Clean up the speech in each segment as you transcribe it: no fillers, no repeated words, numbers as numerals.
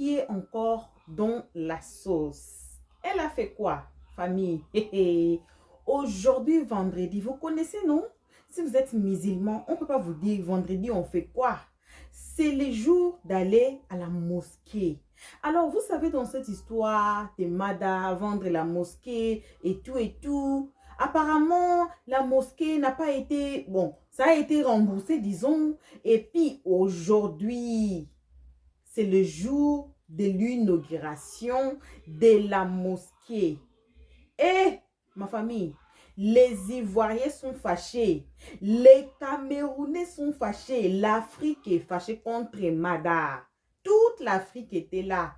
qui est encore dans la sauce. Elle a fait quoi, famille? Aujourd'hui, vendredi, vous connaissez, non? Si vous êtes musulman, on ne peut pas vous dire vendredi, on fait quoi? C'est le jour d'aller à la mosquée. Alors, vous savez, dans cette histoire de Mada, vendre la mosquée et tout, apparemment, la mosquée n'a pas été, bon, ça a été remboursé, disons. Et puis, aujourd'hui, c'est le jour de l'inauguration de la mosquée. Et, ma famille, les Ivoiriens sont fâchés, les Camerounais sont fâchés, l'Afrique est fâchée contre Mada. Toute l'Afrique était là,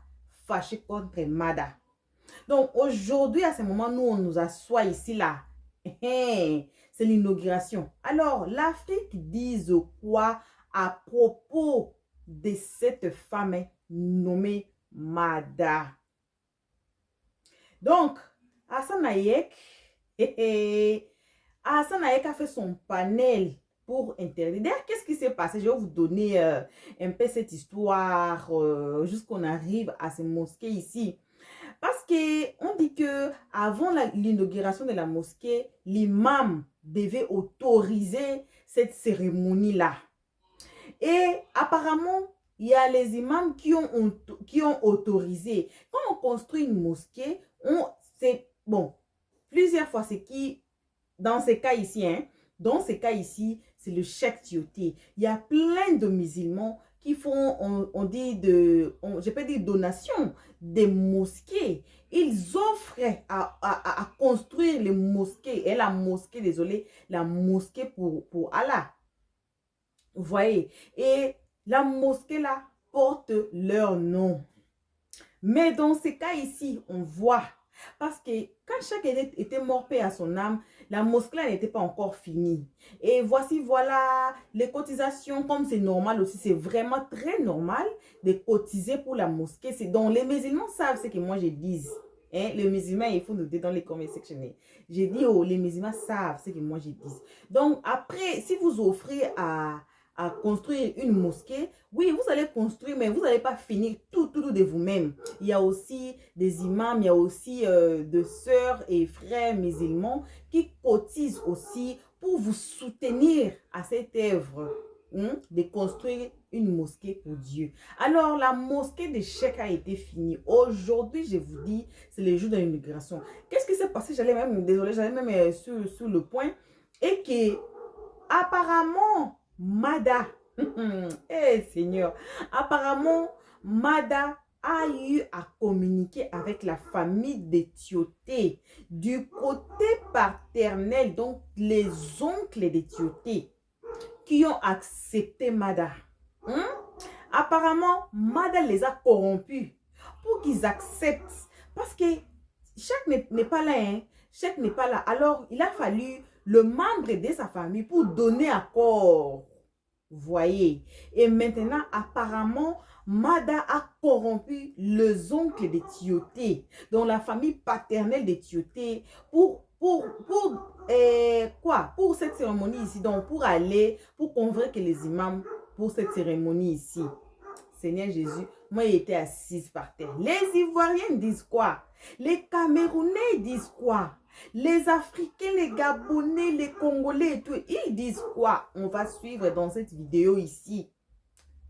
fâchée contre Mada. Donc aujourd'hui, à ce moment, nous, on nous assoit ici, là. C'est l'inauguration. Alors, l'Afrique dit quoi à propos de cette femme nommée Mada? Donc, Hassan Hayek, Hassan Hayek a fait son panel pour interdire. D'ailleurs, qu'est-ce qui s'est passé? Je vais vous donner un peu cette histoire jusqu'on arrive à ces mosquées ici. Parce qu'on dit que avant l'inauguration de la mosquée, l'imam devait autoriser cette cérémonie-là. Et apparemment, il y a les imams qui ont autorisé. Quand on construit une mosquée, c'est bon, plusieurs fois, c'est qui, dans ces cas ici, dans ces cas ici, c'est le Cheikh Tioté. Il y a plein de musulmans qui font, je peux dire donation des mosquées. Ils offrent à construire les mosquées, et la mosquée, désolé, la mosquée pour Allah. Vous voyez, et la mosquée là porte leur nom. Mais dans ces cas ici, on voit, parce que quand chaque était mort paix à son âme, la mosquée là n'était pas encore finie. Et voici, voilà, les cotisations, comme c'est normal aussi, c'est vraiment très normal de cotiser pour la mosquée. C'est donc les musulmans savent ce que moi je dis. Hein? Les musulmans, il faut nous dire dans les comment section. J'ai dit, oh, les musulmans savent ce que moi je dis. Donc après, si vous offrez à construire une mosquée, oui, vous allez construire, mais vous n'allez pas finir tout de vous-même. Il y a aussi des imams, il y a aussi de sœurs et frères musulmans qui cotisent aussi pour vous soutenir à cette œuvre de construire une mosquée pour Dieu. Alors, la mosquée de Cheikh a été finie. Aujourd'hui, je vous dis, c'est le jour de l'immigration. Qu'est-ce qui s'est passé? J'allais même sur le point. Et que, apparemment, Mada, Seigneur, apparemment, Mada a eu à communiquer avec la famille de Tioté du côté paternel, donc les oncles de Tioté qui ont accepté Mada. Apparemment, Mada les a corrompus pour qu'ils acceptent, parce que chaque n'est pas là, chaque n'est pas là. Alors, il a fallu le membre de sa famille pour donner accord. Vous voyez. Et maintenant, apparemment, Mada a corrompu les oncles de Tioté, donc la famille paternelle de Tioté, pour cette cérémonie ici, donc pour convaincre les imams pour cette cérémonie ici. Seigneur Jésus, moi, il était assise par terre. Les Ivoiriens disent quoi? Les Camerounais disent quoi? Les Africains, les Gabonais, les Congolais et tout, ils disent quoi? On va suivre dans cette vidéo ici.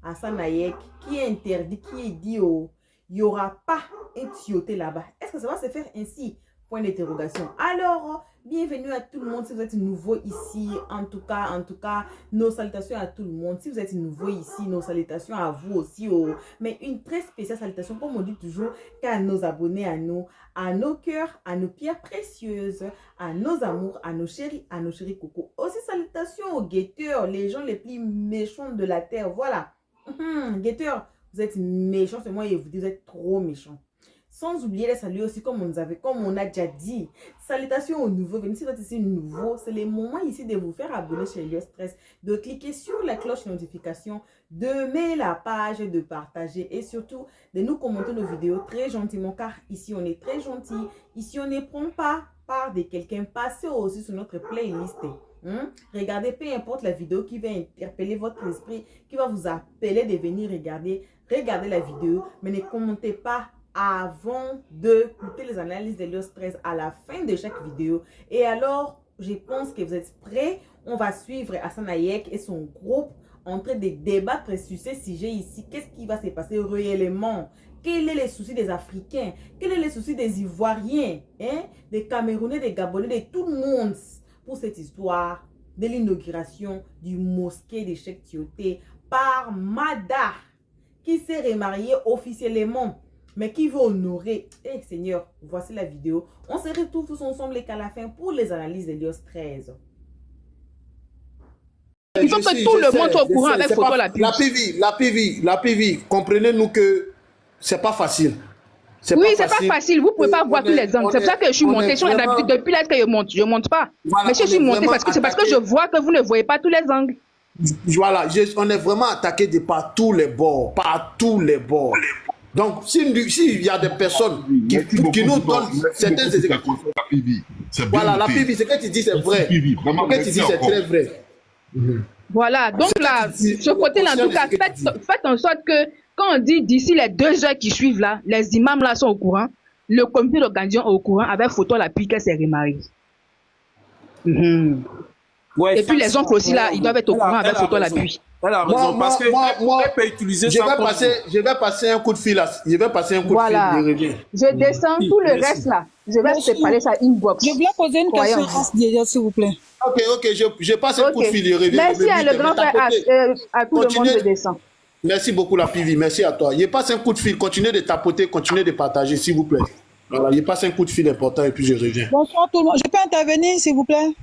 Hassan Hayek, qui est interdit, qui est dit, oh, il n'y aura pas un Tioté là-bas. Est-ce que ça va se faire ainsi? Point d'interrogation. Alors, bienvenue à tout le monde si vous êtes nouveau ici. En tout cas, nos salutations à tout le monde. Si vous êtes nouveau ici, nos salutations à vous aussi. Oh. Mais une très spéciale salutation, comme on dit toujours, qu'à nos abonnés, à nos cœurs, à nos pierres précieuses, à nos amours, à nos chéris coco. Aussi salutations aux guetteurs, les gens les plus méchants de la terre. Voilà. Guetteurs, vous êtes méchants, c'est moi et vous dites vous êtes trop méchants. Sans oublier les saluts aussi, comme on a déjà dit. Salutations aux nouveaux venus. Si vous êtes ici nouveau, c'est le moment ici de vous faire abonner chez Elio Stress, de cliquer sur la cloche de notification, de mettre la page, de partager et surtout de nous commenter nos vidéos très gentiment car ici on est très gentil. Ici on ne prend pas part de quelqu'un. Passez aussi sur notre playlist. Regardez peu importe la vidéo qui va interpeller votre esprit, qui va vous appeler de venir regarder. Regardez la vidéo, mais ne commentez pas avant d'écouter les analyses de l'os 13 à la fin de chaque vidéo. Et alors, je pense que vous êtes prêts. On va suivre Hassan Hayek et son groupe en train de débattre sur ce sujet ici. Qu'est-ce qui va se passer réellement? Quel est le souci des Africains? Quel est le souci des Ivoiriens, des Camerounais, des Gabonais, de tout le monde pour cette histoire de l'inauguration du mosquée de Cheikh Tioté par Mada, qui s'est remarié officiellement, mais qui veut honorer. Seigneur, voici la vidéo. On se retrouve tous ensemble qu'à la fin pour les analyses de l'IOS 13. Il faut que tout le monde soit au courant avec photo la PV, comprenez-nous que c'est pas facile. Oui, c'est pas facile. Vous pouvez pas voir tous les angles. C'est pour ça que je suis montée. D'habitude, depuis là que je monte pas. Voilà, mais je suis montée parce que c'est parce que je vois que vous ne voyez pas tous les angles. Voilà, on est vraiment attaqué de par tous les bords, par tous les bords. Donc, s'il y a des personnes qui nous donnent certaines explications. Voilà, la PV, ce que tu dis, c'est vrai. Ce que tu dis, c'est très vrai. Voilà, donc là, ce côté-là, en tout cas, faites en sorte que quand on dit d'ici les 2 heures qui suivent là, les imams là sont au courant, le comité d'organisation est au courant avec photo à l'appui qu'elle s'est remariée. Ouais, et puis les oncles aussi là, ils doivent être au courant avec photo à l'appui. Elle a raison, parce que moi, elle peut utiliser ça comme... Je vais passer un coup de fil là. Je vais passer un coup de fil, je reviens. Je descends tout le reste là. Je vais séparer ça inbox. Je voulais poser une question, s'il vous plaît. Ok, je passe un coup de fil, je reviens. Merci à le grand frère, à tout le monde, je descends. Merci beaucoup la PV, merci à toi. Je passe un coup de fil, continuez de tapoter, continuez de partager, s'il vous plaît. Voilà, je passe un coup de fil important et puis je reviens. Bonsoir tout le monde. Je peux intervenir, s'il vous plaît?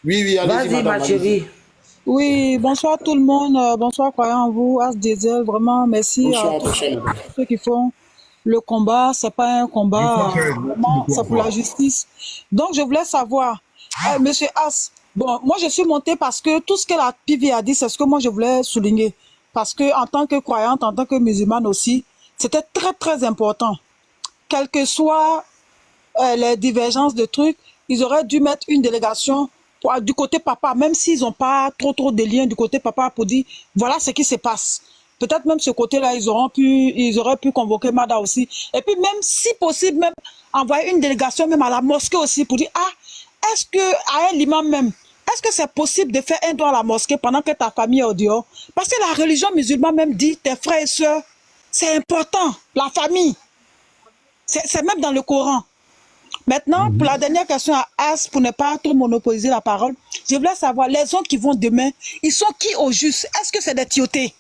Oui, allez-y, madame. Ma chérie. Oui, bonsoir tout le monde. Bonsoir, croyant en vous. As Diesel, vraiment, merci à tous ceux qui font le combat. C'est pas un combat, vraiment, c'est pour la justice. Donc, je voulais savoir, monsieur As, bon, moi je suis montée parce que tout ce que la PV a dit, c'est ce que moi je voulais souligner. Parce que en tant que croyante, en tant que musulmane aussi, c'était très très important. Quelles que soient les divergences de trucs, ils auraient dû mettre une délégation du côté papa, même s'ils n'ont pas trop de liens du côté papa pour dire voilà ce qui se passe. Peut-être même ce côté-là, ils auraient pu convoquer Mada aussi. Et puis même si possible, même envoyer une délégation même à la mosquée aussi pour dire est-ce que à un imam même, est-ce que c'est possible de faire un doigt à la mosquée pendant que ta famille est au dehors? Parce que la religion musulmane même dit, tes frères et sœurs, c'est important, la famille. C'est même dans le Coran. Maintenant, pour la dernière question à As, pour ne pas trop monopoliser la parole, je voulais savoir, les gens qui vont demain, ils sont qui au juste? Est-ce que c'est des tiotés?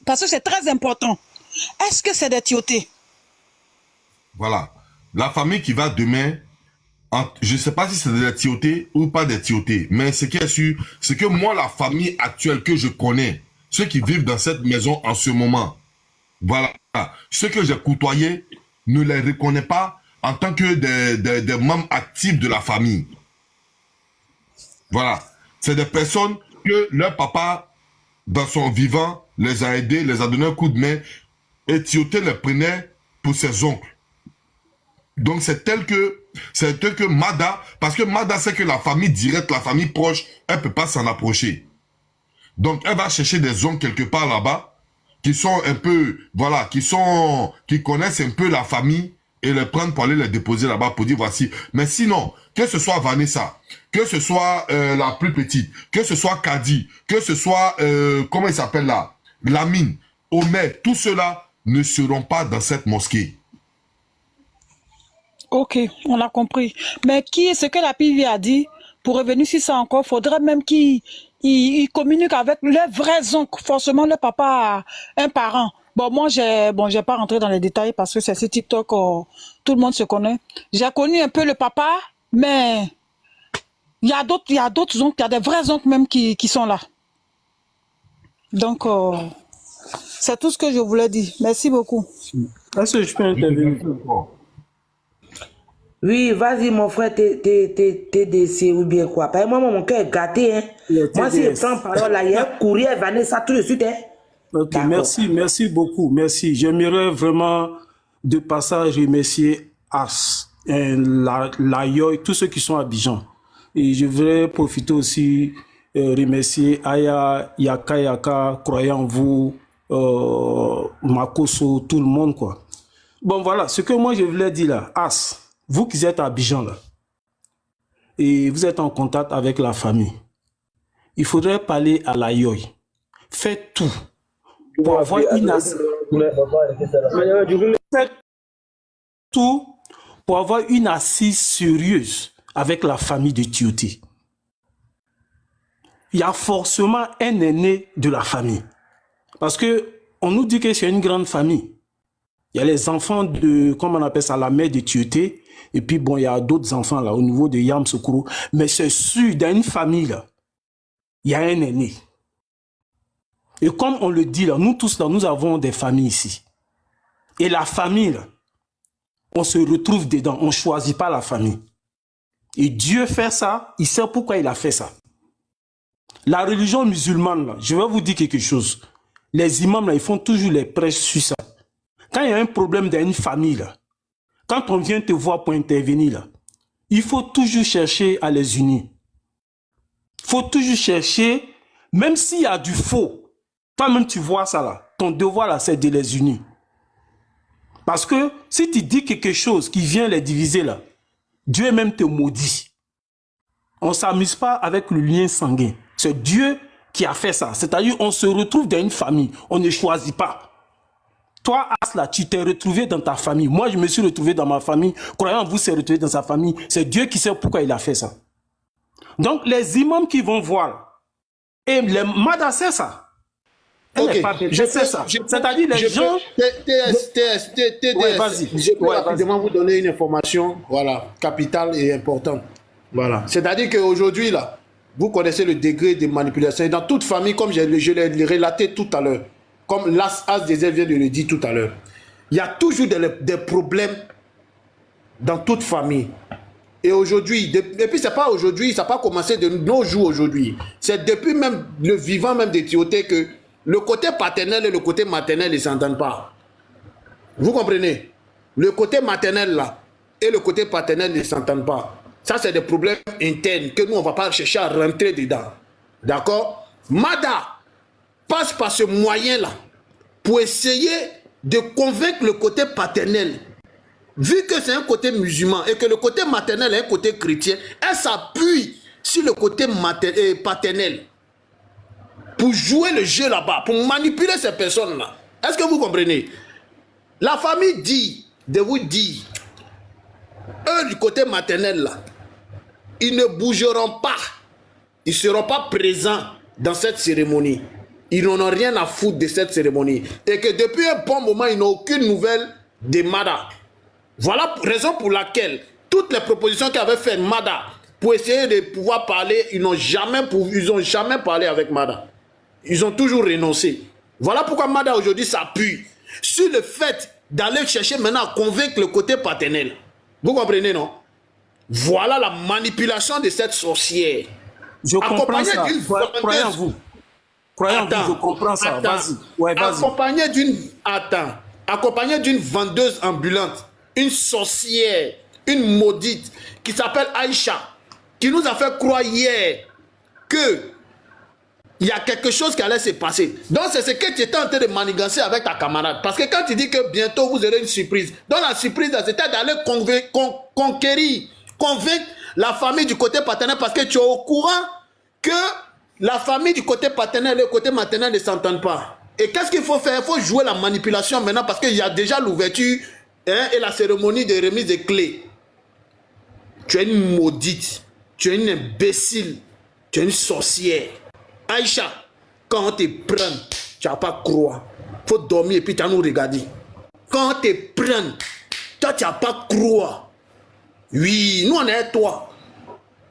Parce que c'est très important. Est-ce que c'est des tiotés? Voilà. La famille qui va demain, je ne sais pas si c'est des tiotés ou pas des tiotés, mais ce qui est sûr, c'est que moi, la famille actuelle que je connais, ceux qui vivent dans cette maison en ce moment, voilà, ceux que j'ai côtoyés, ne les reconnais pas en tant que des membres actifs de la famille. Voilà. C'est des personnes que leur papa, dans son vivant, les a aidés, les a donné un coup de main, et Tioté les prenait pour ses oncles. Donc c'est tel que Mada, parce que Mada sait que la famille directe, la famille proche, elle ne peut pas s'en approcher. Donc elle va chercher des oncles quelque part là-bas, qui sont un peu, voilà, qui connaissent un peu la famille, et les prendre pour aller les déposer là-bas pour dire voici. Mais sinon, que ce soit Vanessa, que ce soit la plus petite, que ce soit Kadi, que ce soit, comment il s'appelle là, Lamine, Omer, tout cela ne seront pas dans cette mosquée. Ok, on a compris. Mais qui est ce que la PV a dit, pour revenir sur ça encore, faudrait même qu'ils communiquent avec leurs vrais oncles, forcément le papa a un parent. Bon, moi, j'ai pas rentré dans les détails parce que c'est sur TikTok, tout le monde se connaît. J'ai connu un peu le papa, mais il y a d'autres oncles, il y a des vrais oncles même qui sont là. Donc, c'est tout ce que je voulais dire. Merci beaucoup. Est-ce que je peux intervenir? Oui, vas-y, mon frère, TDC ou bien quoi. Parce que moi, mon cœur est gâté. Hein. Moi, si je prends parole là, il y a un courrier, Vanessa, tout de suite. Hein. Ok, merci beaucoup, merci. J'aimerais vraiment de passage remercier As, la Yoy, tous ceux qui sont à Abidjan. Et je voudrais profiter aussi remercier Aya, Yaka Yaka, croyant en vous, Makoso, tout le monde, quoi. Bon, voilà, ce que moi je voulais dire là, As, vous qui êtes à Abidjan là, et vous êtes en contact avec la famille, il faudrait parler à la Yoy. Faites tout pour avoir une assise. Faites tout pour avoir une assise sérieuse avec la famille de Tioté. Il y a forcément un aîné de la famille. Parce que on nous dit que c'est une grande famille. Il y a les enfants de, comment on appelle ça, la mère de Tioté. Et puis bon, il y a d'autres enfants là, au niveau de Yam Sokoro. Mais c'est sûr, dans une famille là, il y a un aîné. Et comme on le dit là, nous tous là, nous avons des familles ici. Et la famille là, on se retrouve dedans, on ne choisit pas la famille. Et Dieu fait ça, il sait pourquoi il a fait ça. La religion musulmane, là, je vais vous dire quelque chose. Les imams, là, ils font toujours les prêches sur ça. Quand il y a un problème dans une famille, là, quand on vient te voir pour intervenir, là, il faut toujours chercher à les unir. Il faut toujours chercher, même s'il y a du faux, toi-même tu vois ça là, ton devoir là, c'est de les unir. Parce que si tu dis quelque chose qui vient les diviser là, Dieu même te maudit. On ne s'amuse pas avec le lien sanguin. C'est Dieu qui a fait ça. C'est-à-dire on se retrouve dans une famille. On ne choisit pas. Toi, Asla, tu t'es retrouvé dans ta famille. Moi, je me suis retrouvé dans ma famille. Croyant vous s'est retrouvé dans sa famille. C'est Dieu qui sait pourquoi il a fait ça. Donc, les imams qui vont voir, et les madas, c'est ça. Ok, je sais ça. C'est-à-dire les gens... TS, vas-y. Je peux rapidement vous donner une information, voilà, capitale et importante. Voilà. C'est-à-dire qu'aujourd'hui, là, vous connaissez le degré de manipulation. Et dans toute famille, comme je l'ai relaté tout à l'heure, comme l'As Diesel vient de le dire tout à l'heure, il y a toujours des problèmes dans toute famille. Et aujourd'hui, et puis c'est pas aujourd'hui, ça n'a pas commencé de nos jours aujourd'hui. C'est depuis même le vivant même de Tioté que le côté paternel et le côté maternel ne s'entendent pas. Vous comprenez? Le côté maternel là et le côté paternel ne s'entendent pas. Ça, c'est des problèmes internes que nous, on ne va pas chercher à rentrer dedans. D'accord? Mada passe par ce moyen-là pour essayer de convaincre le côté paternel. Vu que c'est un côté musulman et que le côté maternel est un côté chrétien, elle s'appuie sur le côté paternel pour jouer le jeu là-bas, pour manipuler ces personnes-là. Est-ce que vous comprenez? La famille dit, de vous dire, eux du côté maternel là, ils ne bougeront pas, ils ne seront pas présents dans cette cérémonie. Ils n'en ont rien à foutre de cette cérémonie. Et que depuis un bon moment, ils n'ont aucune nouvelle de Mada. Voilà la raison pour laquelle toutes les propositions qu'avait fait Mada pour essayer de pouvoir parler, ils n'ont jamais parlé avec Mada. Ils ont toujours renoncé. Voilà pourquoi Mada aujourd'hui s'appuie sur le fait d'aller chercher maintenant à convaincre le côté paternel. Vous comprenez, non? Voilà la manipulation de cette sorcière. Je comprends ça. Croyez en vous. Croyez en vous, je comprends ça. Vas-y. Ouais, vas-y. Accompagné d'une vendeuse ambulante, une sorcière, une maudite, qui s'appelle Aïcha, qui nous a fait croire hier que il y a quelque chose qui allait se passer. Donc c'est ce que tu étais en train de manigancer avec ta camarade. Parce que quand tu dis que bientôt vous aurez une surprise, donc la surprise c'était d'aller convaincre la famille du côté paternel, parce que tu es au courant que la famille du côté paternel et le côté maternel ne s'entendent pas. Et qu'est-ce qu'il faut faire? Il faut jouer la manipulation maintenant, parce qu'il y a déjà l'ouverture et la cérémonie de remise des clés. Tu es une maudite, tu es une imbécile, tu es une sorcière. Aïcha, quand on te prend, tu n'as pas croire. Il faut dormir et puis tu vas nous regarder. Quand on te prend, toi tu n'as pas croire. Oui, nous on est toi.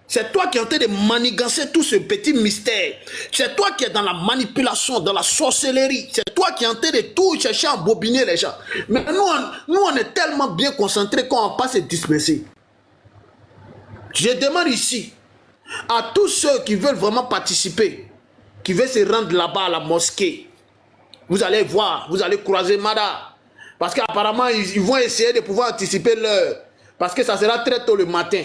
C'est toi qui es en train de manigancer tout ce petit mystère. C'est toi qui es dans la manipulation, dans la sorcellerie. C'est toi qui es en train de tout chercher à bobiner les gens. Mais nous on est tellement bien concentrés qu'on ne va pas se disperser. Je demande ici à tous ceux qui veulent vraiment participer, qui veulent se rendre là-bas à la mosquée. Vous allez voir, vous allez croiser Mada. Parce qu'apparemment, ils vont essayer de pouvoir anticiper l'heure. Parce que ça sera très tôt le matin.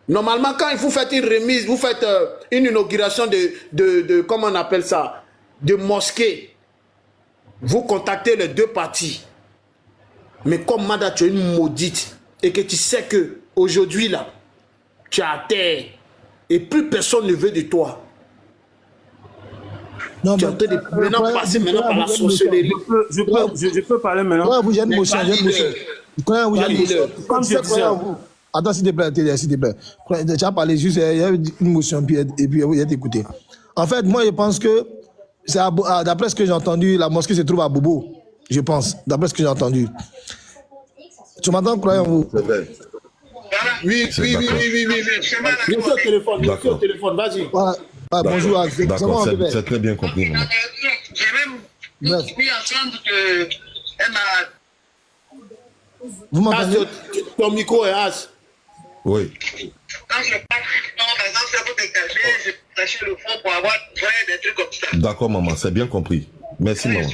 Normalement, quand vous faites une remise, vous faites une inauguration de comment on appelle ça, de mosquée, vous contactez les deux parties. Mais comme Mada, tu es une maudite et que tu sais que aujourd'hui là, tu es à terre et plus personne ne veut de toi. Non, tu es en train de maintenant passer maintenant par la sorcellerie. Je peux parler maintenant. Ouais, vous êtes motion, j'ai une motion. Vous êtes motion. Comme je disais. Attends, s'il te plaît, s'il te plaît. Tu as parlé juste, il y a une motion et puis vous êtes écouté. En fait, moi, je pense que, d'après ce que j'ai entendu, la mosquée se trouve à Bobo. Je pense, d'après ce que j'ai entendu. Tu m'entends, croyez-vous? Oui. Monsieur au téléphone, vas-y. Bonjour. D'accord, c'est très bien compris. J'ai même pu entendre qu'elle m'a... Vous m'entendez? Ton micro est as. Oui. Quand je parle, par exemple, c'est pour dégager, je cherche le fond pour avoir des trucs comme ça. D'accord, maman, c'est bien compris. Merci, maman.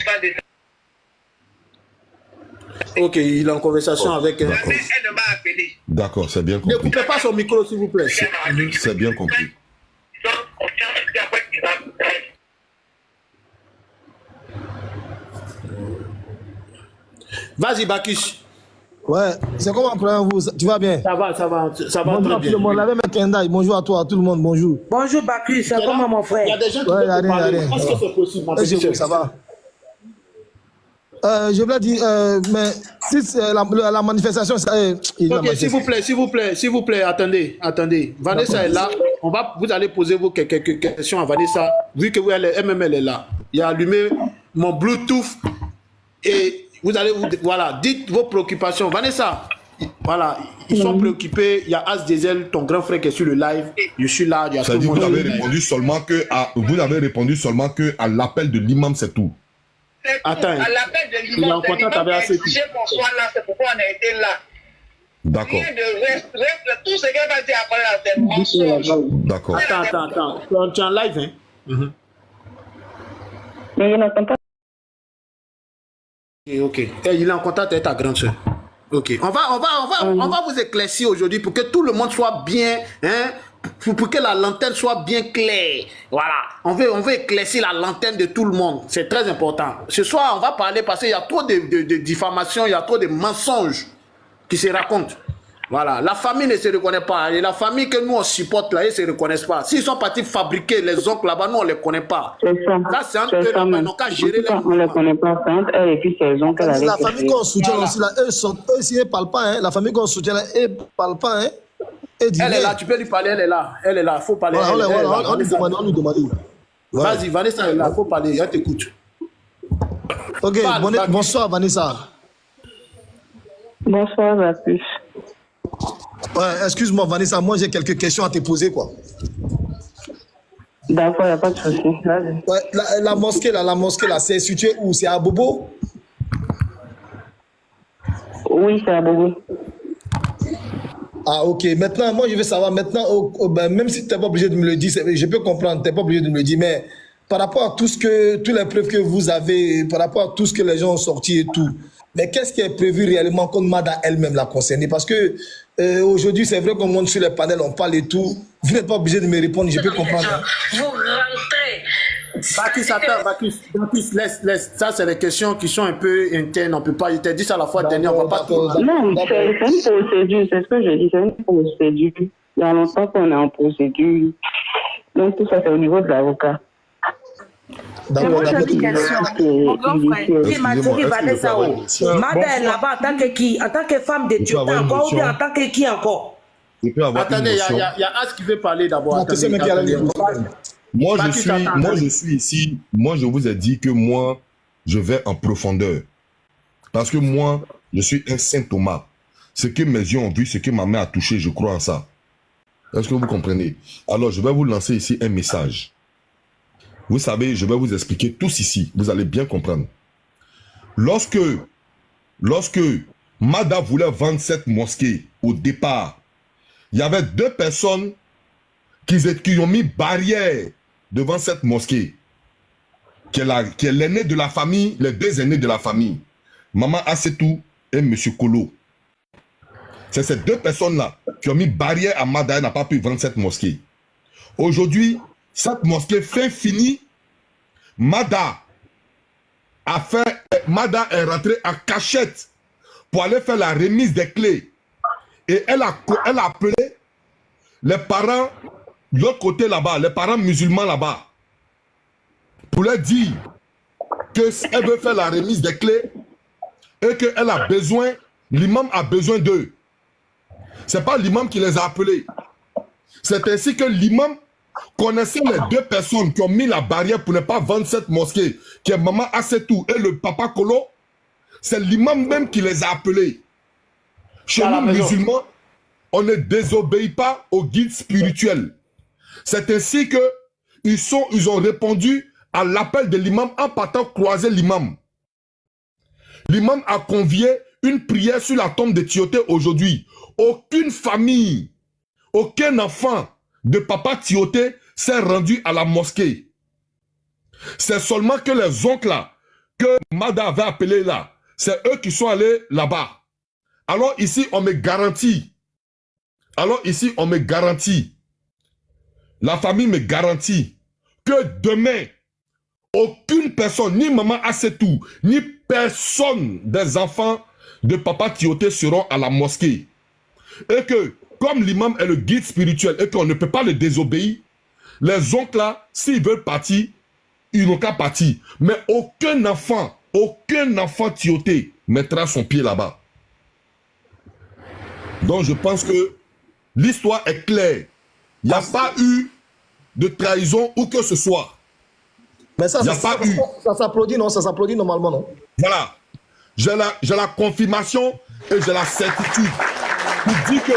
Ok, il est en conversation avec... Elle ne m'a appelé. D'accord, c'est bien Ne compris. coupez pas son micro, s'il vous plaît. C'est bien compris. Vas-y, Bakis. Ouais, c'est comment, croyez-vous? Tu vas bien? Ça va Bonjour très à tout bien. le monde. La même Kendall. Bonjour à toi, à tout le monde. Bonjour. Bonjour Bacchus, c'est comment mon frère? Il y a des gens qui Ouais, veulent te parler. rien. Est-ce que c'est possible, ma Je petite vous, ça sœur? va. Je voulais dire, mais si c'est la manifestation, Ok, s'il vous plaît, attendez. Vanessa est là. Vous allez poser quelques questions à Vanessa, vu que elle est là. Il a allumé mon Bluetooth et vous allez voilà, dites vos préoccupations. Vanessa, voilà, ils sont préoccupés. Il y a As Diesel, ton grand frère qui est sur le live. Je suis là. Il y a tout le monde. Vous avez répondu seulement que à l'appel de l'imam, c'est tout. Attends, À l'appel de il est en contact avec ACT. Bonsoir là, c'est pourquoi on a été là. D'accord. Rien de reste, tout ce qu'elle va dire après là, c'est mensonge. D'accord. Attends. Tu es en live, hein? Mais il n'entend pas. Ok. Il est en contact avec ta grande soeur. Ok. On va vous éclaircir aujourd'hui pour que tout le monde soit bien, hein, pour que la lanterne soit bien claire. Voilà. On veut éclaircir la lanterne de tout le monde. C'est très important. Ce soir, on va parler parce qu'il y a trop de diffamations, il y a trop de mensonges qui se racontent. Voilà. La famille ne se reconnaît pas. Et la famille que nous on supporte là, ils ne se reconnaissent pas. S'ils sont partis fabriquer les oncles là-bas, nous on ne les connaît pas. C'est ça. Là, c'est entre eux là-bas. Ils n'ont qu'à gérer les... On ne les connaît pas. C'est entre elle et puis ses oncles. La famille qu'on soutient aussi, là, eux aussi, ils ne parlent pas. Hein. La famille qu'on soutient, là, ils ne parlent pas. Hein. Elle est là, tu peux lui parler, elle est là. Il faut parler. On lui demande. Vas-y, Vanessa est là, il faut parler, elle t'écoute. Ok, bonsoir Vanessa. Bonsoir, Bacchus. Ouais, excuse-moi Vanessa, moi j'ai quelques questions à te poser, quoi. D'accord, il n'y a pas de souci. Ouais, la mosquée là, c'est situé où? C'est à Bobo? Oui, c'est à Bobo. Ah, ok. Maintenant, moi je veux savoir, même si tu n'es pas obligé de me le dire, je peux comprendre, tu n'es pas obligé de me le dire, mais par rapport à toutes les preuves que vous avez, par rapport à tout ce que les gens ont sorti et tout, mais qu'est-ce qui est prévu réellement comme Mada elle-même l'a concernée? Parce que aujourd'hui, c'est vrai qu'on monte sur les panels, on parle et tout. Vous n'êtes pas obligé de me répondre, je peux comprendre. Hein. Vous rentrez. Bacchus, laisse. Ça, c'est des questions qui sont un peu internes. On peut pas. Je t'ai dit ça la fois dernière. On va pas. Non, c'est une procédure, c'est ce que je dis, c'est une procédure. Il y a longtemps qu'on est en procédure. Donc tout ça, c'est au niveau de l'avocat. Moi, j'ai une question. Mon grand frère, Mada est là-bas en tant que qui? En tant que femme de Dieu encore ou bien en tant que qui encore? Attendez, il y a As qui veut parler d'abord. Moi, je suis ici. Moi, je vous ai dit que moi, je vais en profondeur. Parce que moi, je suis un saint Thomas. Ce que mes yeux ont vu, ce que ma main a touché, je crois en ça. Est-ce que vous comprenez? Alors, je vais vous lancer ici un message. Vous savez, je vais vous expliquer tous ici. Vous allez bien comprendre. Lorsque Mada voulait vendre cette mosquée au départ, il y avait deux personnes qui ont mis barrière devant cette mosquée, qui est l'aîné de la famille, les deux aînés de la famille, Maman Assetou et M. Kolo. C'est ces deux personnes-là qui ont mis barrière à Mada, elle n'a pas pu vendre cette mosquée. Aujourd'hui, cette mosquée fin fini, Mada est rentrée en cachette pour aller faire la remise des clés. Et elle a appelé les parents de l'autre côté là-bas, les parents musulmans là-bas, pour leur dire qu'elle veut faire la remise des clés et qu'elle a besoin, l'imam a besoin d'eux. Ce n'est pas l'imam qui les a appelés. C'est ainsi que l'imam connaissait les deux personnes qui ont mis la barrière pour ne pas vendre cette mosquée, qui est Maman Assetou et le Papa Kolo. C'est l'imam même qui les a appelés. Chez nous, musulmans, on ne désobéit pas aux guides spirituels. C'est ainsi que ils ont répondu à l'appel de l'imam en partant croiser l'imam. L'imam a convié une prière sur la tombe de Tioté aujourd'hui. Aucune famille, aucun enfant de Papa Tioté s'est rendu à la mosquée. C'est seulement que les oncles là, que Mada avait appelés là, c'est eux qui sont allés là-bas. Alors ici, on me garantit. La famille me garantit que demain, aucune personne, ni Maman Assetou, ni personne des enfants de Papa Tioté seront à la mosquée. Et que, comme l'imam est le guide spirituel et qu'on ne peut pas le désobéir, les oncles là, s'ils veulent partir, ils n'ont qu'à partir. Mais aucun enfant Tioté mettra son pied là-bas. Donc je pense que l'histoire est claire. Il n'y a pas eu de trahison ou que ce soit. Mais ça s'applaudit, non? Ça s'applaudit normalement, non? Voilà. J'ai la confirmation et j'ai la certitude. Pour dire que,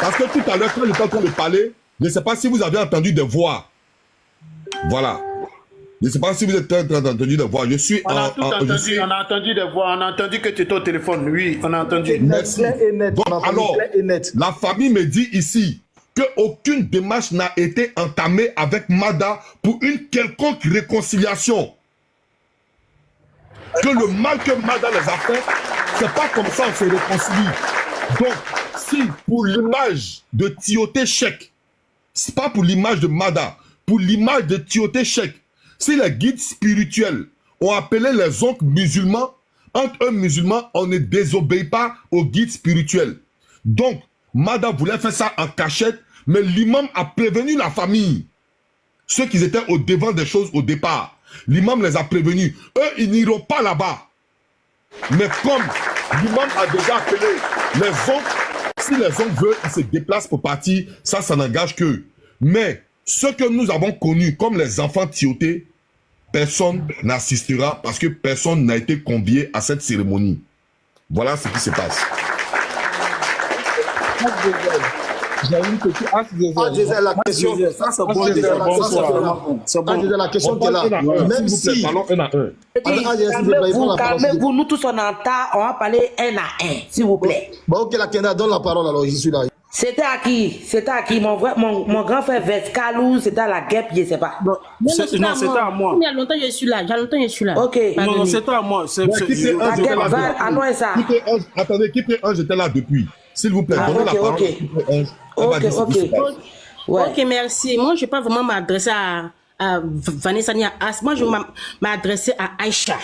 parce que tout à l'heure, quand j'étais en train de parler, je ne sais pas si vous avez entendu des voix. Voilà. Je ne sais pas si vous êtes entendu des voix. Je suis on a entendu des voix, on a entendu que tu étais au téléphone. Oui, on a entendu. Merci. Donc, alors, la famille me dit ici qu'aucune démarche n'a été entamée avec Mada pour une quelconque réconciliation. Que le mal que Mada les a fait, c'est pas comme ça on se réconcilie. Donc, si pour l'image de Tioté Chek, c'est pas pour l'image de Mada, pour l'image de Tioté Chek, si les guides spirituels ont appelé les oncles musulmans, entre eux musulmans, on ne désobéit pas aux guides spirituels. Donc, Mada voulait faire ça en cachette, mais l'imam a prévenu la famille. Ceux qui étaient au devant des choses au départ. L'imam les a prévenus. Eux, ils n'iront pas là-bas. Mais comme l'imam a déjà appelé les oncles, si les oncles veulent, ils se déplacent pour partir, ça n'engage qu'eux. Mais ce que nous avons connu comme les enfants Tioté, personne n'assistera parce que personne n'a été convié à cette cérémonie. Voilà ce qui se passe. J'ai une petite... la question... Ça, c'est bon. C'est bon. La question qui est là. Même si... Calmez-vous, nous tous on entend, on va parler un à un, s'il vous plaît. Bon, ok, la Kenda, donne la parole alors, je suis là. C'était à qui? Mon grand frère Vescalou, c'était à la guêpe, je ne sais pas. Non, c'était à moi. Il y a longtemps je suis là. Ok. Non, c'était à moi. Attendez, qui fait un, j'étais là depuis. S'il vous plaît, donnez la parole. Ok, merci. Moi, je ne vais pas vraiment m'adresser à Vanessa ni à As. Moi, je vais m'adresser à Aïcha.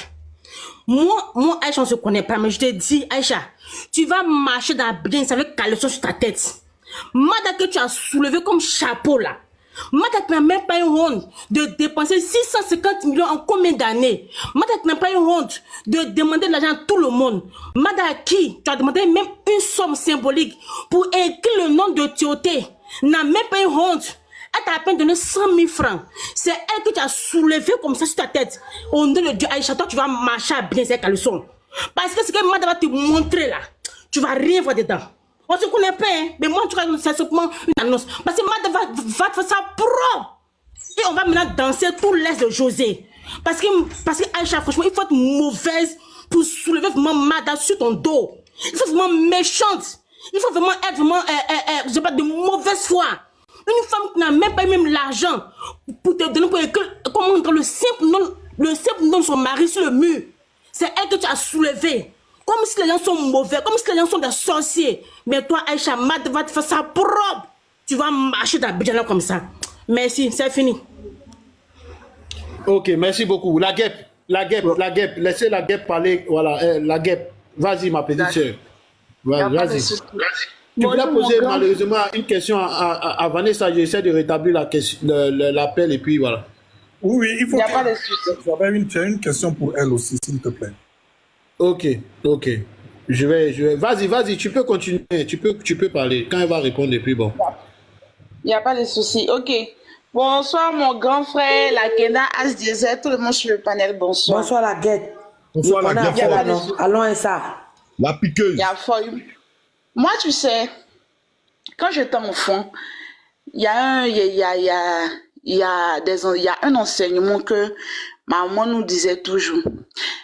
Moi, Aïcha, on ne se connaît pas, mais je te dis, Aïcha, tu vas marcher dans la bien avec caleçon sur ta tête. Mada que tu as soulevé comme chapeau là. Mada qui n'a même pas une honte de dépenser 650 millions en combien d'années? Mada qui n'a pas une honte de demander de l'argent à tout le monde. Mada à qui tu as demandé même une somme symbolique pour écrire le nom de Tioté. N'a même pas une honte. Elle t'a à peine donné 100 000 francs. C'est elle que tu as soulevé comme ça sur ta tête. Au nom de Dieu, Aïcha, toi tu vas marcher à bien ces caleçons. Parce que ce que Mada va te montrer là, tu vas rien voir dedans. On se connaît pas, hein? Mais moi, tu vois, c'est simplement une annonce. Parce que Mada va faire ça propre. Et on va maintenant danser tout l'est de José. Parce que Aïcha, franchement, il faut être mauvaise pour soulever vraiment Mada sur ton dos. Il faut vraiment méchante. Il faut vraiment être vraiment, je sais pas, de mauvaise foi. Une femme qui n'a même pas même l'argent pour te donner, comment le simple nom de son mari sur le mur. C'est elle que tu as soulevé. comme si les gens sont mauvais, comme si les gens sont des sorciers. Mais toi, Aïcha, Mad va te faire ça propre. Tu vas marcher ta bijana comme ça. Merci, c'est fini. Ok, merci beaucoup. La guêpe, laissez la guêpe parler. Voilà, la guêpe. Vas-y, ma petite sœur. Vas-y. Tu voulais poser malheureusement une question à Vanessa. J'essaie de rétablir l'appel et puis voilà. Oui, il faut. Il n'y a pas de souci. J'avais une question pour elle aussi, s'il te plaît. Ok. Je vais. Vas-y, tu peux continuer. Tu peux parler. Quand elle va répondre, et puis bon. Il n'y a pas de souci. Ok. Bonsoir, mon grand frère, la Kenda As Diesel, tout le monde sur le panel. Bonsoir. Bonsoir, la guette. Bonsoir, la guette. Allons, et ça. La piqueuse. Moi, tu sais, quand j'étais enfant, il y a un enseignement que maman nous disait toujours.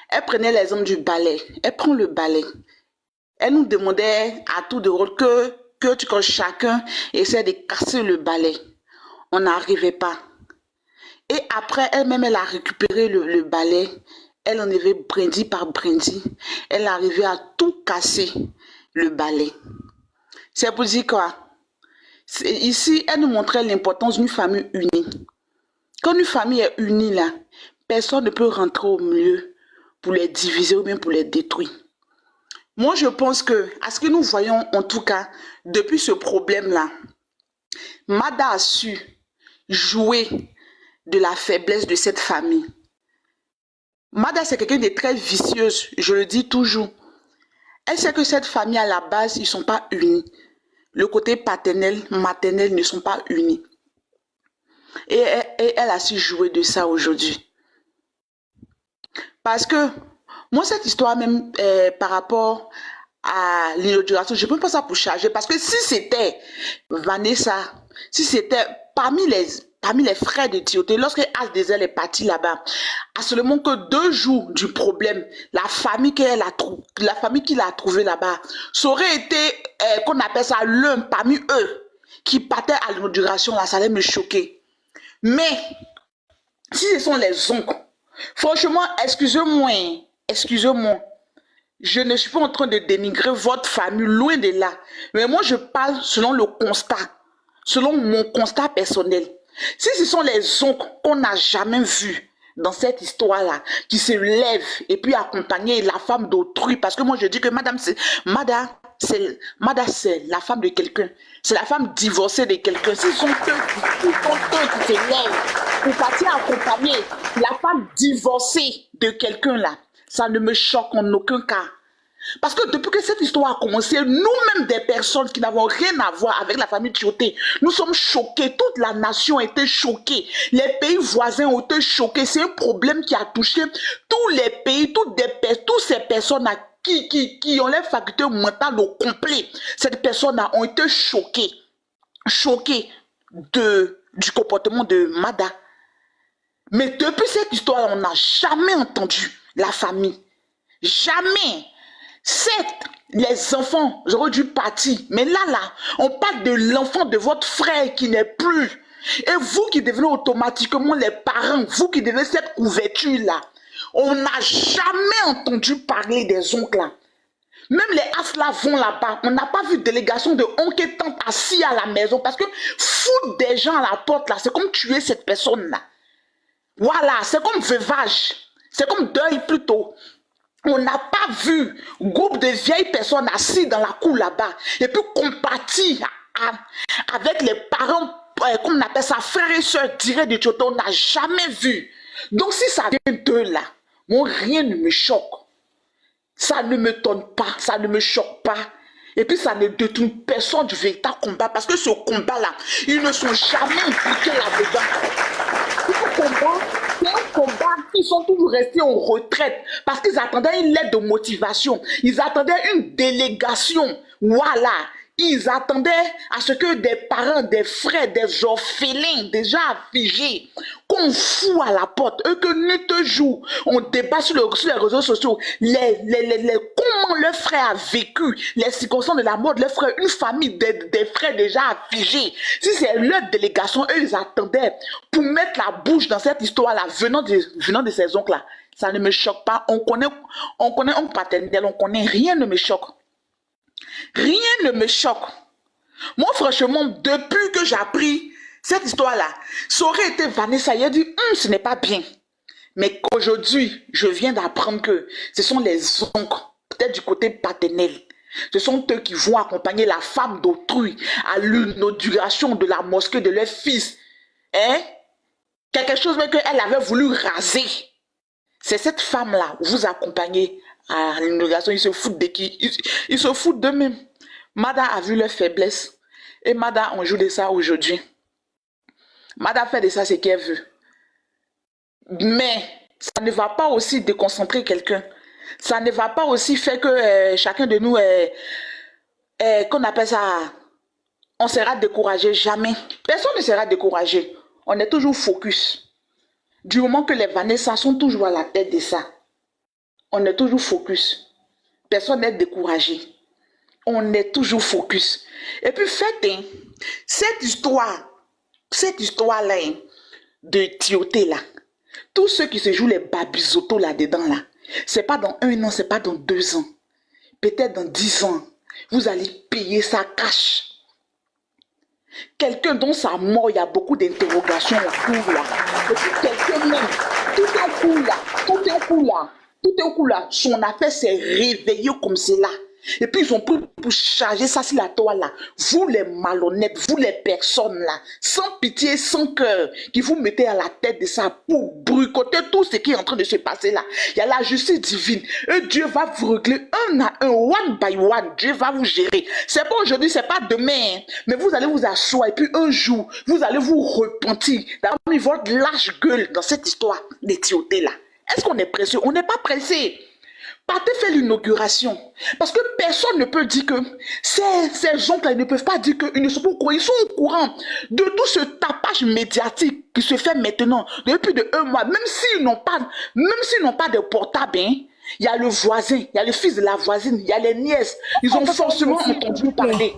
Elle prenait l'exemple du balai. Elle prend le balai. Elle nous demandait à tout de rôle que chacun essaie de casser le balai. On n'arrivait pas. Et après, elle-même, elle a récupéré le balai. Elle enlevait brindille par brindille. Elle arrivait à tout casser, le balai. C'est pour dire quoi? Ici, elle nous montrait l'importance d'une famille unie. Quand une famille est unie, là, personne ne peut rentrer au milieu pour les diviser ou bien pour les détruire. Moi, je pense que, à ce que nous voyons, en tout cas, depuis ce problème-là, Mada a su jouer de la faiblesse de cette famille. Mada, c'est quelqu'un de très vicieuse, je le dis toujours. Elle sait que cette famille, à la base, ils ne sont pas unis. Le côté paternel, maternel ne sont pas unis. Et elle a su jouer de ça aujourd'hui. Parce que, moi, cette histoire même, par rapport à l'inauguration, je ne peux pas ça pour charger. Parce que si c'était Vanessa, si c'était parmi les frères de Timothée, lorsque Asdezel est parti là-bas, à seulement que 2 jours du problème, la famille qu'il a trouvée là-bas, ça aurait été, qu'on appelle ça, l'un parmi eux qui partait à l'inauguration, là, ça allait me choquer. Mais, si ce sont les oncles, franchement, excusez-moi, je ne suis pas en train de dénigrer votre famille, loin de là. Mais moi, je parle selon le constat, selon mon constat personnel. Si ce sont les oncles qu'on n'a jamais vus dans cette histoire-là, qui se lèvent et puis accompagner la femme d'autrui, parce que moi je dis que Mada, c'est la femme de quelqu'un, c'est la femme divorcée de quelqu'un. Ce sont eux qui se lèvent pour partir accompagner la femme divorcée de quelqu'un là. Ça ne me choque en aucun cas. Parce que depuis que cette histoire a commencé, nous-mêmes des personnes qui n'avons rien à voir avec la famille Timothée, nous sommes choqués. Toute la nation était choquée. Les pays voisins ont été choqués. C'est un problème qui a touché tous les pays, toutes ces personnes qui ont les facultés mentales au complet. Ces personnes ont été choquées. Choquées du comportement de Mada. Mais depuis cette histoire, on n'a jamais entendu la famille. Jamais. Certes, les enfants auraient dû partir. Mais là, on parle de l'enfant de votre frère qui n'est plus. Et vous qui devenez automatiquement les parents, vous qui devenez cette couverture-là, on n'a jamais entendu parler des oncles là. Même les Asla vont là-bas. On n'a pas vu délégation de oncles et tantes assis à la maison. Parce que foutre des gens à la porte là, c'est comme tuer cette personne-là. Voilà, c'est comme veuvage. C'est comme deuil plutôt. On n'a pas vu groupe de vieilles personnes assises dans la cour là-bas et puis compatis avec les parents, comme on appelle ça, frères et sœurs directs de Timothée. On n'a jamais vu. Donc si ça vient d'eux là, moi rien ne me choque. Ça ne me tonne pas, ça ne me choque pas. Et puis ça ne détourne personne du véritable combat. Parce que ce combat-là, ils ne sont jamais impliqués là-dedans. Ce combat, c'est un combat qui sont toujours restés en retraite. Parce qu'ils attendaient une lettre de motivation. Ils attendaient une délégation. Voilà. Ils attendaient à ce que des parents, des frères, des orphelins déjà affligés, qu'on fout à la porte, eux que nuit et jour, on débat sur les réseaux sociaux, comment leur frère a vécu, les circonstances de la mort de leur frère, une famille des frères déjà affligés. Si c'est leur délégation, eux ils attendaient pour mettre la bouche dans cette histoire-là, venant de ces oncles-là. Ça ne me choque pas. On connaît un paternel, on connaît, rien ne me choque. Rien ne me choque. Moi, franchement, depuis que j'ai appris cette histoire-là, ça aurait été Vanessa, il a dit, ce n'est pas bien. Mais qu'aujourd'hui, je viens d'apprendre que ce sont les oncles, peut-être du côté paternel. Ce sont eux qui vont accompagner la femme d'autrui à l'inauguration de la mosquée de leur fils. Hein? Quelque chose même qu'elle avait voulu raser. C'est cette femme-là, vous accompagnez à l'inauguration, ils se foutent de qui? Ils se foutent d'eux-mêmes. Mada a vu leur faiblesse. Et Mada, on joue de ça aujourd'hui. Mada fait de ça ce qu'elle veut. Mais ça ne va pas aussi déconcentrer quelqu'un. Ça ne va pas aussi faire que chacun de nous, qu'on appelle ça, on sera découragé. Jamais. Personne ne sera découragé. On est toujours focus. Du moment que les Vanessa sont toujours à la tête de ça, on est toujours focus. Personne n'est découragé. On est toujours focus. Et puis faites, cette histoire-là, de Tioté là, tous ceux qui se jouent les babisotos là-dedans là, c'est pas dans 1 an, c'est pas dans 2 ans. Peut-être dans 10 ans, vous allez payer ça cash. Quelqu'un dont sa mort, il y a beaucoup d'interrogations en cours là. Et puis quelqu'un même, tout un coup là, tout un coup là, son affaire s'est réveillée comme cela. Et puis ils ont pris pour charger ça sur la toile là. Vous les malhonnêtes, vous les personnes là, sans pitié, sans cœur, qui vous mettez à la tête de ça pour boycotter tout ce qui est en train de se passer là. Il y a la justice divine. Et Dieu va vous régler un à un, one by one. Dieu va vous gérer. C'est pas aujourd'hui, c'est pas demain. Hein. Mais vous allez vous asseoir et puis un jour, vous allez vous repentir d'avoir mis votre lâche gueule dans cette histoire d'étioté là. Est-ce qu'on est pressé? On n'est pas pressé. Partez faire l'inauguration. Parce que personne ne peut dire que ces oncles-là, ils ne peuvent pas dire qu'ils ne sont pas au courant. Ils sont au courant de tout ce tapage médiatique qui se fait maintenant depuis de 1 mois. Même s'ils n'ont pas de portable, hein, il y a le voisin, il y a le fils de la voisine, il y a les nièces. Ils ont forcément entendu parler.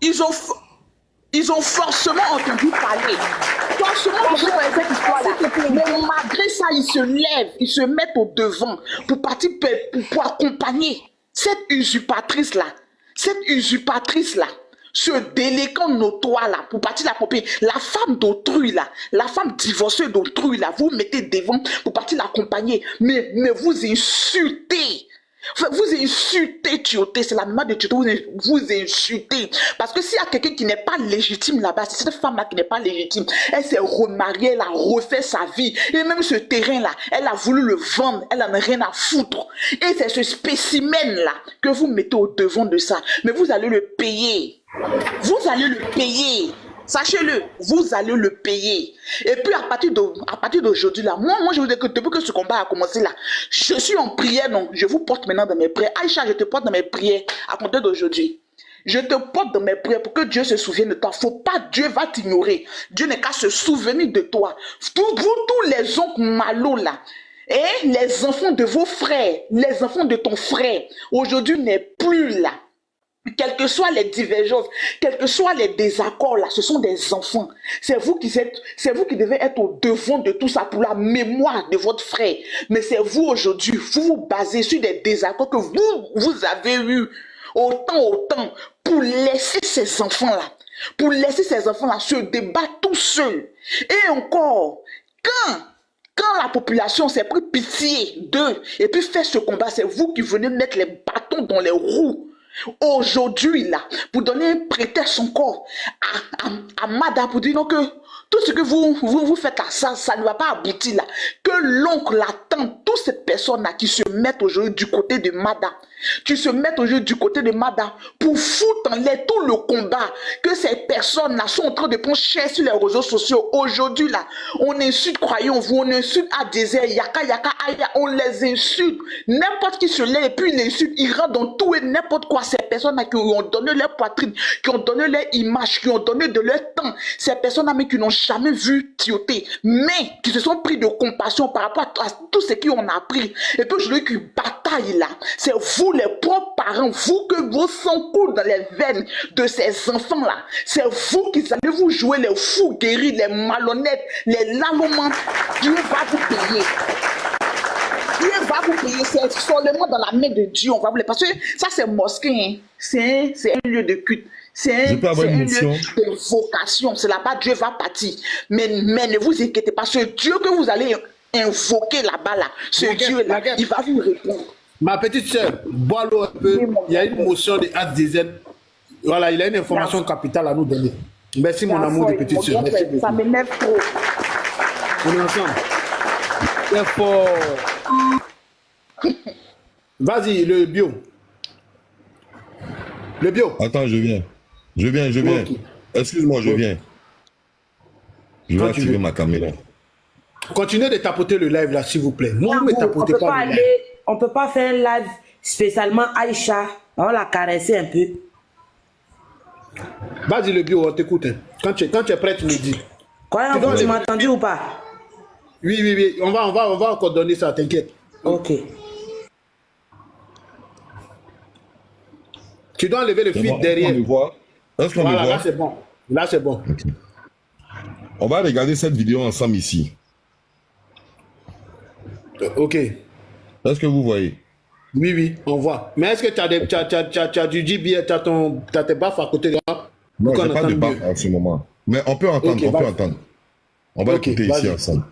Ils ont forcément entendu parler. Forcément entendu parler cette histoire-là. Mais malgré ça, ils se lèvent, ils se mettent au devant pour partir, pour accompagner cette usurpatrice-là, ce délinquant notoire là, pour partir l'accompagner. La femme d'autrui là, la femme divorcée d'autrui là, vous mettez devant pour partir l'accompagner. Mais vous insultez. Vous insultez Tioté, c'est la main de Tioté, vous insultez. Parce que s'il y a quelqu'un qui n'est pas légitime là-bas, c'est cette femme-là qui n'est pas légitime. Elle s'est remariée, elle a refait sa vie. Et même ce terrain-là, elle a voulu le vendre, elle n'en a rien à foutre. Et c'est ce spécimen-là que vous mettez au devant de ça. Mais vous allez le payer. Vous allez le payer. Sachez-le, vous allez le payer. Et puis à partir d'aujourd'hui là, moi je vous dis que depuis que ce combat a commencé là, je suis en prière, non, je vous porte maintenant dans mes prières. Aïcha, je te porte dans mes prières à compter d'aujourd'hui. Je te porte dans mes prières pour que Dieu se souvienne de toi. Faut pas, Dieu va t'ignorer. Dieu n'est qu'à se souvenir de toi. Vous tous les oncles malaux là, et les enfants de vos frères, les enfants de ton frère, aujourd'hui n'est plus là. Quelles que soient les divergences, quels que soient les désaccords là, ce sont des enfants. C'est vous qui devez être au devant de tout ça pour la mémoire de votre frère. Mais c'est vous aujourd'hui, vous vous basez sur des désaccords que vous avez eu autant pour laisser ces enfants là, se débattre tout seuls. Et encore, quand la population s'est pris pitié d'eux et puis fait ce combat, c'est vous qui venez mettre les bâtons dans les roues. Aujourd'hui, là, pour donner un prétexte encore à Mada pour dire non, que tout ce que vous faites là, ça ne va pas aboutir là. Que l'oncle, la tante, toutes ces personnes-là qui se mettent aujourd'hui du côté de Mada, pour foutre en l'air tout le combat que ces personnes-là sont en train de prendre cher sur les réseaux sociaux. Aujourd'hui, là, on insulte, croyons-vous, on insulte Adézer, Yaka, Aya, on les insulte. N'importe qui se lève et puis il insulte, il rentre dans tout et n'importe quoi. Ces personnes-là qui ont donné leur poitrine, qui ont donné leur image, qui ont donné de leur temps, ces personnes-là mais qui n'ont jamais vu Tioté, mais qui se sont pris de compassion par rapport à tout ce qu'ils ont appris. Et puis je dis que bataille là, c'est vous les propres parents, vous que vos sang coule dans les veines de ces enfants-là. C'est vous qui allez vous jouer les fous guéris, les malhonnêtes, les lalomans. Dieu va vous payer. Dieu va vous prier, c'est seulement dans la main de Dieu. On va vous le... Parce que ça, c'est mosquée, hein. C'est un lieu de culte. C'est un lieu de vocation. C'est là-bas Dieu va partir. Mais ne vous inquiétez pas, ce Dieu que vous allez invoquer là-bas, là, ce Dieu-là, il va vous répondre. Ma petite soeur, bois l'eau un peu. Il y a une motion de As-Diesel. Voilà, il a une information capitale à nous donner. Merci, mon amour de petite soeur. Ça m'énerve trop. On est ensemble. C'est fort. Vas-y, le bio. Le bio. Attends, je viens. Okay. Excuse-moi, je viens. Je vais activer ma caméra. Continuez de tapoter le live là, s'il vous plaît. Non, ne tapotez pas le live. On ne peut pas faire un live spécialement Aïcha. On va la caresser un peu. Vas-y, le bio, on t'écoute. Quand tu es prêt, tu me dis. Quoi, tu m'as entendu ou pas? Oui. On va encore donner ça, t'inquiète. Ok. Tu dois enlever le fil derrière. Est-ce qu'on me voit? Là, c'est bon. Là, c'est bon. Okay. On va regarder cette vidéo ensemble ici. Ok. Est-ce que vous voyez? Oui, on voit. Mais est-ce que tu as du JBL, tu as tes baffes à côté de là? Non, je n'ai pas de baffes en ce moment. Mais on peut entendre, on peut entendre. On va écouter ici ensemble.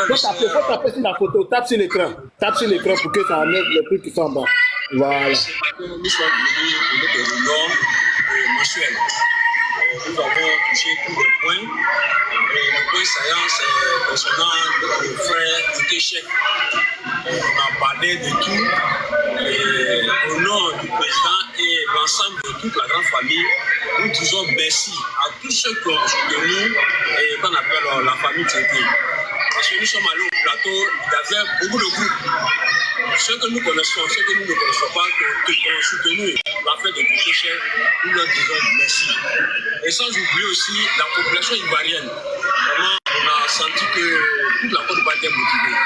Faut taper sur la photo, tape sur l'écran. Tape sur l'écran pour que ça enlève les trucs qui sont en bas. Voilà. Nous sommes venus pour des réunions mensuelles. Nous avons touché tous les points. Le point saillant, c'est concernant notre frère Kéchek. On a parlé de tout. Et au nom du président et l'ensemble de toute la grande famille, nous disons merci à tous ceux qui ont soutenu et qu'on appelle la famille Tchéké. Parce que nous sommes allés au plateau, il y avait beaucoup de groupes. Ceux que nous connaissons, ceux que nous ne connaissons pas, qui ont soutenu la fête de Kéchek, nous leur disons merci. Et sans oublier aussi la population ivoirienne. Vraiment, on a senti que toute la Côte d'Ivoire était motivée.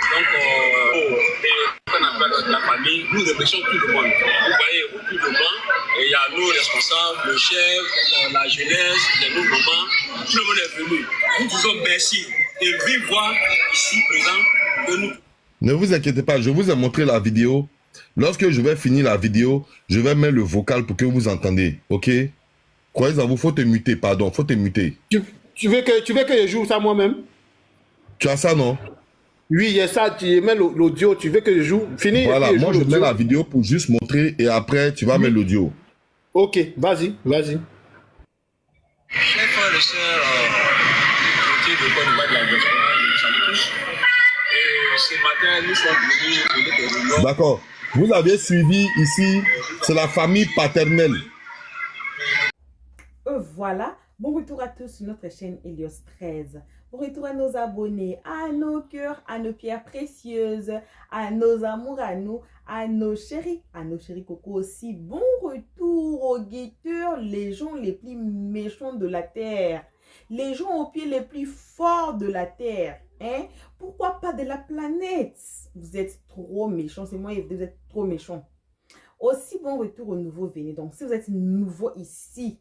Donc, on appelle la famille, nous remercions tout le monde. Vous voyez, autour de moi, il y a nos responsables, le chef, la jeunesse, nos mamans, tout le monde est venu. Nous disons merci et vive voix ici présent que nous. Ne vous inquiétez pas, je vous ai montré la vidéo. Lorsque je vais finir la vidéo, je vais mettre le vocal pour que vous entendez, ok? Croyez à vous, faut te muter, pardon, faut te muter. Tu veux que je joue ça moi-même? Tu as ça, non? Oui, il y a ça, tu mets l'audio, tu veux que je joue? Fini. Voilà, moi je mets la vidéo pour juste montrer et après tu vas mettre l'audio. Ok, vas-y. Chers frères et sœurs, côté de Côte d'Ivoire de la diaspora, nous saluons tous. Et ce matin, nous sommes venus pour notre réunion. D'accord. Vous avez suivi ici, c'est la famille paternelle. Voilà. Bon retour à tous sur notre chaîne Helios 13. Bon retour à nos abonnés, à nos cœurs, à nos pierres précieuses, à nos amours, à nous, à nos chéris Coco aussi. Bon retour aux guetteurs, les gens les plus méchants de la terre, les gens aux pieds les plus forts de la terre. Hein? Pourquoi pas de la planète? Vous êtes trop méchants, c'est moi, vous êtes trop méchants. Aussi, bon retour aux nouveaux venus. Donc, si vous êtes nouveau ici,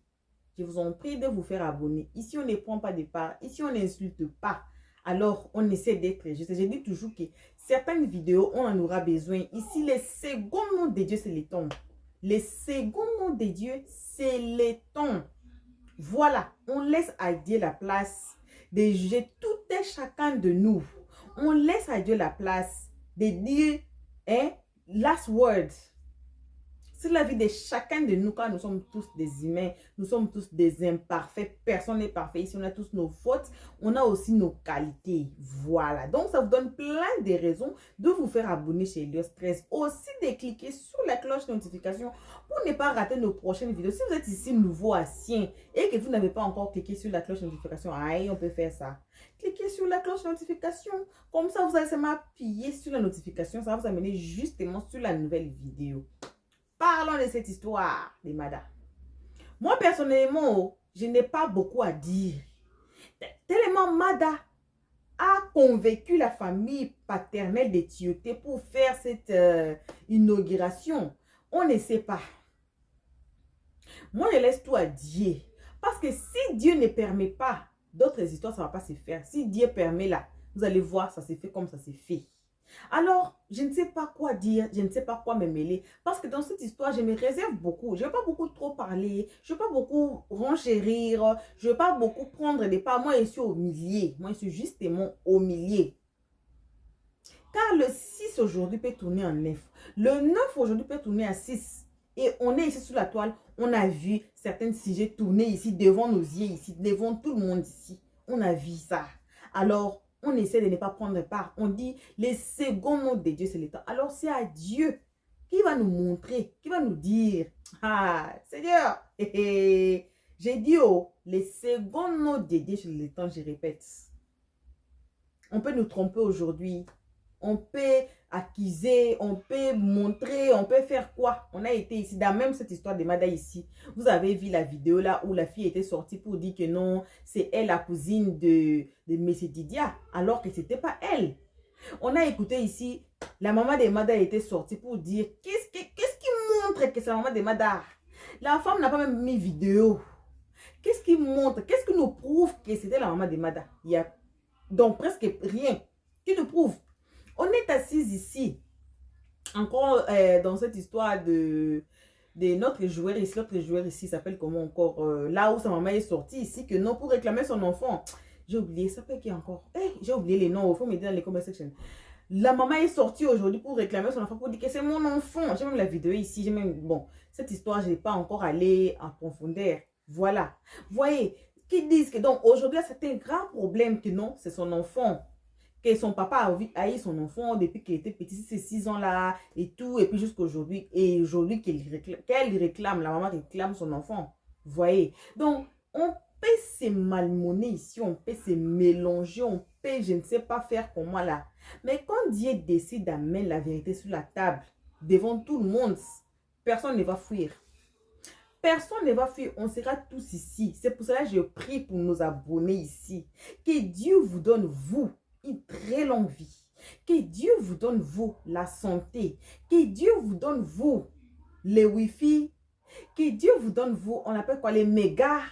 je vous en prie de vous faire abonner. Ici, on ne prend pas de part. Ici, on n'insulte pas. Alors, on essaie d'être juste. Je dis toujours que certaines vidéos, on en aura besoin. Ici, les seconds noms de Dieu, c'est les tons. Les seconds noms de Dieu, c'est les tons. Voilà, on laisse à Dieu la place de juger tout et chacun de nous. On laisse à Dieu la place de dire, last word. C'est la vie de chacun de nous, car nous sommes tous des humains, nous sommes tous des imparfaits, personne n'est parfait. Ici, on a tous nos fautes, on a aussi nos qualités. Voilà, donc ça vous donne plein de raisons de vous faire abonner chez Helios 13. Aussi de cliquer sur la cloche de notification pour ne pas rater nos prochaines vidéos. Si vous êtes ici nouveau à Sien et que vous n'avez pas encore cliqué sur la cloche de notification, on peut faire ça. Cliquez sur la cloche de notification, comme ça vous allez seulement appuyer sur la notification, ça va vous amener justement sur la nouvelle vidéo. Parlons de cette histoire de Mada. Moi, personnellement, je n'ai pas beaucoup à dire. Tellement Mada a convaincu la famille paternelle de Tioté pour faire cette inauguration. On ne sait pas. Moi, je laisse tout à Dieu. Parce que si Dieu ne permet pas d'autres histoires, ça ne va pas se faire. Si Dieu permet là, vous allez voir, ça s'est fait comme ça s'est fait. Alors, je ne sais pas quoi dire, je ne sais pas quoi me mêler. Parce que dans cette histoire, je me réserve beaucoup. Je ne vais pas beaucoup trop parler, je ne vais pas beaucoup renchérir, je ne vais pas beaucoup prendre des pas. Moi, je suis au milieu. Moi, je suis justement au milieu. Car le 6 aujourd'hui peut tourner en 9. Le 9 aujourd'hui peut tourner à 6. Et on est ici sous la toile. On a vu certains sujets tourner ici devant nos yeux, ici, devant tout le monde ici. On a vu ça. Alors, on essaie de ne pas prendre part. On dit, les seconds mots de Dieu, c'est le temps. Alors, c'est à Dieu qui va nous montrer, qui va nous dire, ah, Seigneur, j'ai dit, oh, les seconds mots de Dieu, c'est le temps, je répète. On peut nous tromper aujourd'hui. On peut accuser, on peut montrer, on peut faire quoi? On a été ici, dans même cette histoire de Mada ici. Vous avez vu la vidéo là où la fille était sortie pour dire que non, c'est elle la cousine de M. Didia, alors que c'était pas elle. On a écouté ici, la maman de Mada était sortie pour dire, qu'est-ce qui montre que c'est la maman de Mada? La femme n'a pas même mis vidéo. Qu'est-ce qui montre, qu'est-ce qui nous prouve que c'était la maman de Mada? Il y a donc presque rien qui nous prouve. On est assis ici, encore dans cette histoire de notre joueur ici. Notre joueur ici s'appelle comment encore? Là où sa maman est sortie ici, que non, pour réclamer son enfant. J'ai oublié, ça peut qu'il y a encore. J'ai oublié les noms, il faut me dire dans les comment section. La maman est sortie aujourd'hui pour réclamer son enfant, pour dire que c'est mon enfant. J'ai même la vidéo ici, j'ai même, bon, cette histoire, je n'ai pas encore allé en profondeur. Voilà. Vous voyez, qui disent que donc aujourd'hui, c'est un grand problème que non, c'est son enfant. Que son papa a eu son enfant depuis qu'il était petit, ces 6 ans là et tout, et puis jusqu'aujourd'hui, et aujourd'hui qu'elle réclame, la maman réclame son enfant. Vous voyez? Donc, on peut se malmener ici, on peut se mélanger, on peut, je ne sais pas faire comment là. Mais quand Dieu décide d'amener la vérité sur la table, devant tout le monde, personne ne va fuir. Personne ne va fuir, on sera tous ici. C'est pour cela que je prie pour nos abonnés ici. Que Dieu vous donne, vous, une très longue vie. Que Dieu vous donne, vous, la santé. Que Dieu vous donne, vous, les Wi-Fi. Que Dieu vous donne, vous, on appelle quoi, les mégas.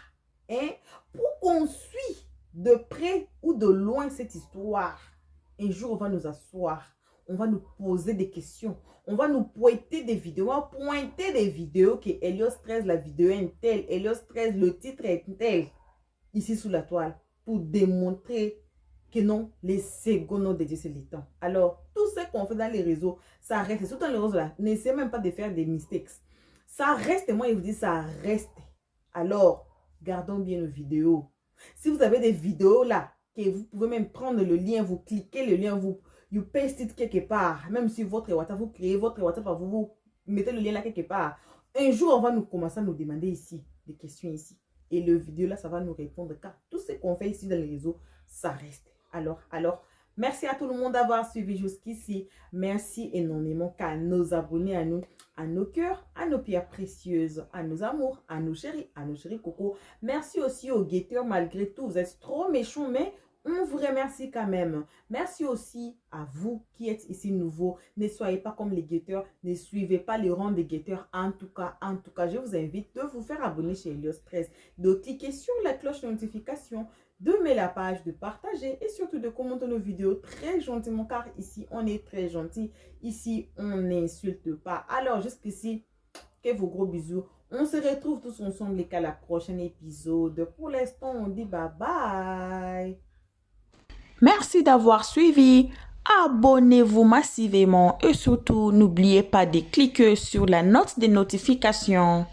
Hein, pour qu'on suive de près ou de loin cette histoire. Un jour, on va nous asseoir. On va nous poser des questions. On va nous pointer des vidéos. On va pointer des vidéos que Helios 13, la vidéo est telle. Helios 13, le titre est tel. Ici sous la toile. Pour démontrer que non, les secondes de Dieu, c'est le temps. Alors, tout ce qu'on fait dans les réseaux, ça reste. Surtout dans les réseaux là, n'essayez même pas de faire des mistakes. Ça reste, moi, je vous dis, ça reste. Alors, gardons bien nos vidéos. Si vous avez des vidéos là, que vous pouvez même prendre le lien, vous cliquez le lien, vous paste it quelque part. Même si votre WhatsApp, vous créez votre WhatsApp, vous mettez le lien là quelque part. Un jour, on va nous commencer à nous demander ici, des questions ici. Et le vidéo là, ça va nous répondre. Car tout ce qu'on fait ici dans les réseaux, ça reste. Alors, merci à tout le monde d'avoir suivi jusqu'ici. Merci énormément à nos abonnés, à nous, à nos cœurs, à nos pierres précieuses, à nos amours, à nos chéris coco. Merci aussi aux guetteurs, malgré tout. Vous êtes trop méchants, mais on vous remercie quand même. Merci aussi à vous qui êtes ici nouveaux. Ne soyez pas comme les guetteurs. Ne suivez pas les rangs des guetteurs. En tout cas, je vous invite de vous faire abonner chez Helios 13, de cliquer sur la cloche de notification, de mettre la page, de partager et surtout de commenter nos vidéos très gentiment car ici, on est très gentil. Ici, on n'insulte pas. Alors, jusqu'ici, que vos gros bisous. On se retrouve tous ensemble et qu'à la prochaine épisode. Pour l'instant, on dit bye bye. Merci d'avoir suivi. Abonnez-vous massivement et surtout, n'oubliez pas de cliquer sur la note de notification.